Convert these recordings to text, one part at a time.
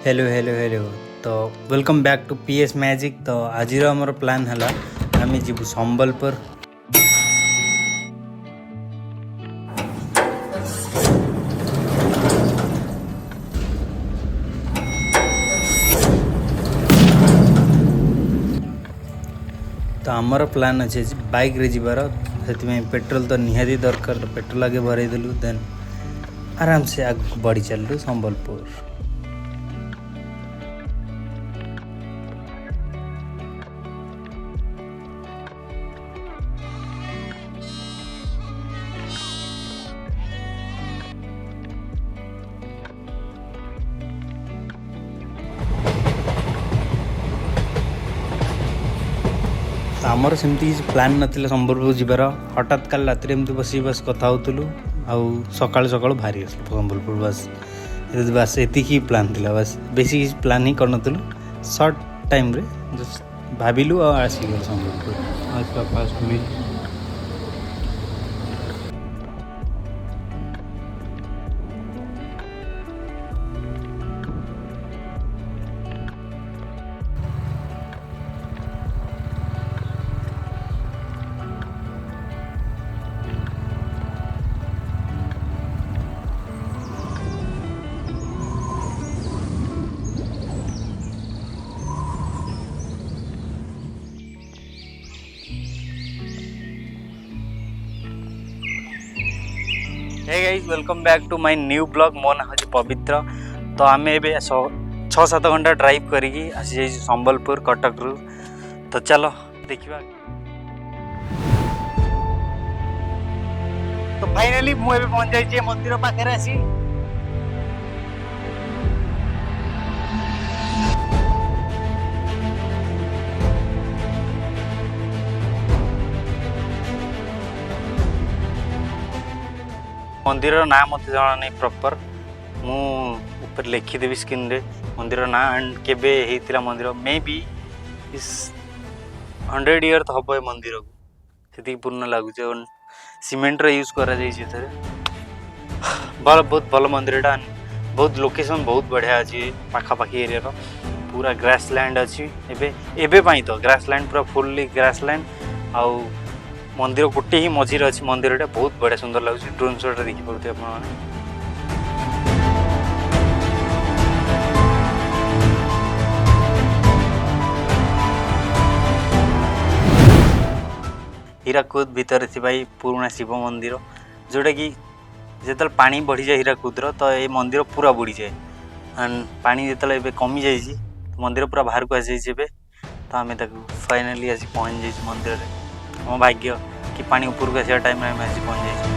Hello hello hello. तो welcome back to PS magic. तो आज आमर प्लान है आम जीवु संबलपुर। तो आमर प्लान अच्छे बाइक रे जीवार से पेट्रोल तो निहाती दरकार। तो पेट्रोल आगे भरई देलु देन आराम से आग बढ़ी चलु संबलपुर। आमर सेमती प्लान नाला संबलपुर जीवार। हठात काल रात बस बस कथा होलु सका सका बाहरी आसलु संबलपुर। बस बस ये प्लान थी। बस बेसी किसी प्लान ही कर सर्ट टाइम रे जस्ट भाविलु आसीगल संबलपुर। आज का first meal hey guys, welcome back to my new blog. मो ना हूँ पवित्र। तो आम ए 6-7 घंटा ड्राइव करी आसी जाइए संबलपुर कटक रु। तो चलो देखा। तो फाइनाली मुझे पहुंच जाइए मंदिर पाखे आसी। मंदिर ना मत जना नहीं प्रॉपर। मुझे लिखिदेवी स्क्रीन रे मंदिर ना एंड केबे हेतिला मंदिर मे बी इस 100 ईयर तो हम मंदिर को से पूर्ण लगुच। सीमेंट रे यूज करा जाइए। बहुत भल मंदिर टा। बहुत लोकेशन बहुत बढ़िया अच्छी पाखापाखी एरिया रो। पूरा ग्रास लैंड अच्छी एबे तो ग्रास लैंड पूरा फुल्ली ग्रास लैंड। आउ मंदिर गोटे ही मझीरे अच्छी मंदिर टा। बहुत बढ़िया सुंदर लगुच। ड्रोन शॉट देखी पाते आप। हीराकुद भितर थी पुराना शिव मंदिर जोटा कि जो पानी बढ़ी जाए हीराकुद्र तो ये मंदिर पूरा बुड़ी जाए। एंड पानी जो कमी जाइए मंदिर पूरा बाहर को आसी जाइए। तो आम फाइनाली आसी पहुँच जाइए मंदिर में। मो भाग्य कि पानी ऊपर को आसा टाइम आम आसी पहुँच जाइए।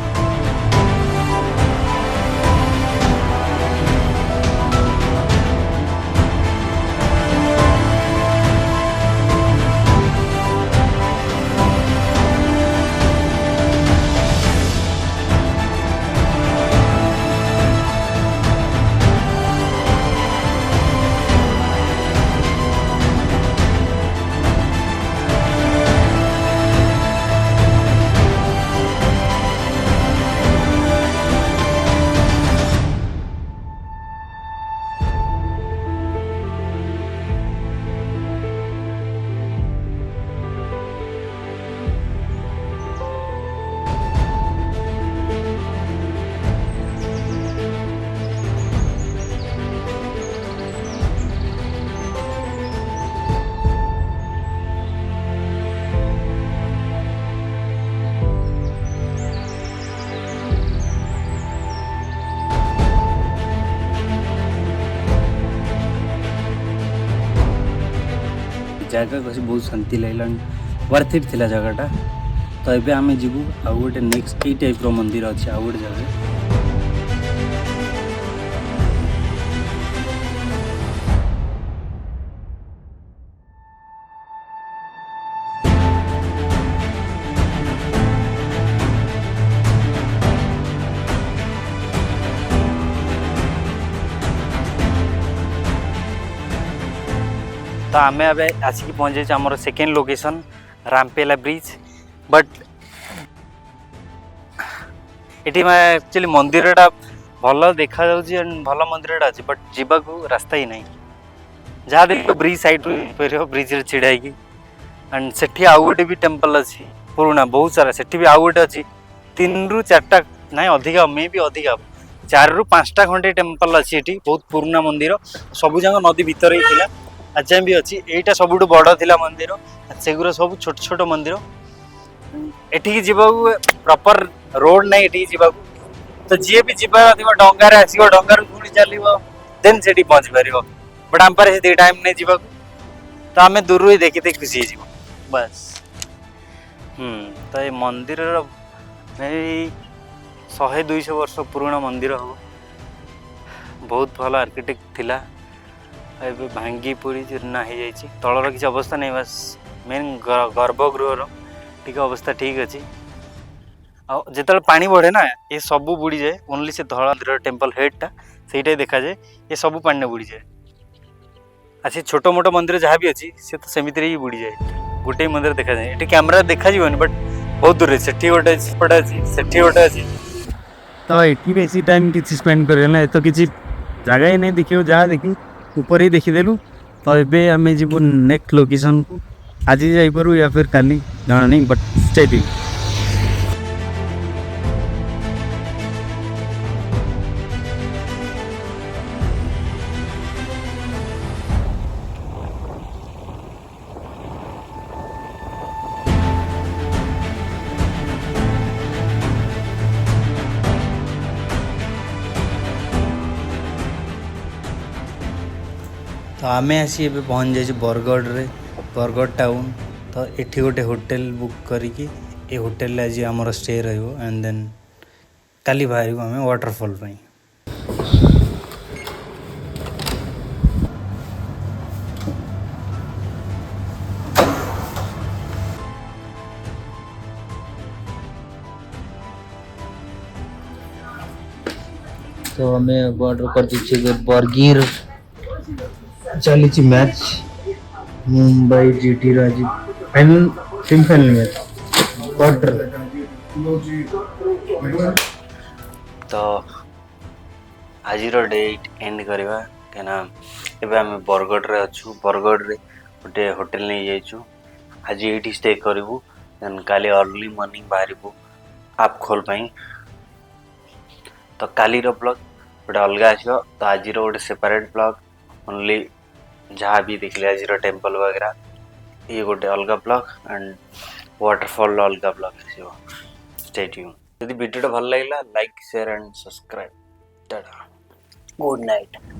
जगह कसी बहुत शांति लगला। वर्थ इट थिला जगहटा। तो ये आम जीवु आउ गोटे नेक्स्ट यही टाइप मंदिर अच्छे आउ गोटे जगह। तो आम आसिक पहुँच जाइए आम सेकेंड लोकेशन रामपेला ब्रिज। बट ये एक्चुअली मंदिर भल देखा भल मंदिर अच्छे बट जीवा रास्ता ही नहीं। जहाँ देख ब्रिज साइड ब्रिज रे छिड़ा की एंड सेठी आउ गोटे भी टेम्पल अच्छी पुराना बहुत सारा सेठी भी आउ गोटे अच्छी 3 ରୁ 4टा ना अधिका मे भी अधिका 4 ରୁ 5टा खंडे टेम्पल अच्छी एठी बहुत पुराना मंदिर सबू जाक नदी भितर ही थिला आज भी अच्छी एटा सबुठु बड़ थिला मंदिर सेगुरा सब छोट छोट मंदिर एठी जीवा प्रॉपर रोड नहीं एठी जीवा तो जी भी जीवार थी डंगार आसो डंगार पुणी चलो देन से पहुंची पार बट आम पारे से टाइम नहीं जीवा तो आम दूर ही देखी खुशी हो बस तो ये मंदिर मे 100-200 वर्ष पुराना मंदिर हम बहुत भल आर्किटेक्ट थिला ए भांगी पूरी जीर्णा हो जाए तलर किसी अवस्था नहीं बस मेन गर्भगृहर टी अवस्था ठीक अच्छी जिते पानी बढ़े ना ये सब बुड़ी जाए ओनली से धड़ा टेम्पल हेडटा से देखा जाए ये सब पानी बुड़ी जाए अच्छे छोट मोट मंदिर जहाँ भी अच्छी से तो सेमिति ही बुड़ी जाए गोटे मंदिर देखा जाए ये कैमेरा देखा जीवन बट बहुत दूर से गोटे अच्छी गोटे अच्छी तो ये बेसी टाइम किसी स्पेंड करना तो किसी जगह ही नहीं देखिए जहाँ देखी ऊपर ही देखीदेलु तो ये आम जीव नेक्स्ट लोकेशन को आज जापर या फिर काली जाना नहीं बट स्टे ट्यून। तो आम आसी पहुँच जाए बरगढ़ टाउन तो ये गोटे होटेल बुक करके ये होटेल आज आमर स्टे एंड देन काली बाहर आम वाटरफॉल पाई। तो हमें ऑर्डर कर दीजिए बर्गर चली match Mumbai GT Rajiv final semifinal match quarter तो आज डेट एंड करवा क्या एबे आम बरगढ़ रे अच्छू बरगढ़ रे गोटे होटेल नहीं जाइछु आज ये स्टे करूँ देन काली अर्ली मॉर्निंग बाहर आप खोल पाई तो काली ब्लॉग गोटे अलग आसो तो आज गोटे सेपरेट ब्लॉग ओनली जहाँ भी देखले आज टेम्पल वगैरह ये गोटे अलग ब्लॉग एंड वाटरफॉल अलग ब्लॉग आसो स्टे ट्यून। यदि वीडियो भल लगा like share and subscribe. Tata good night.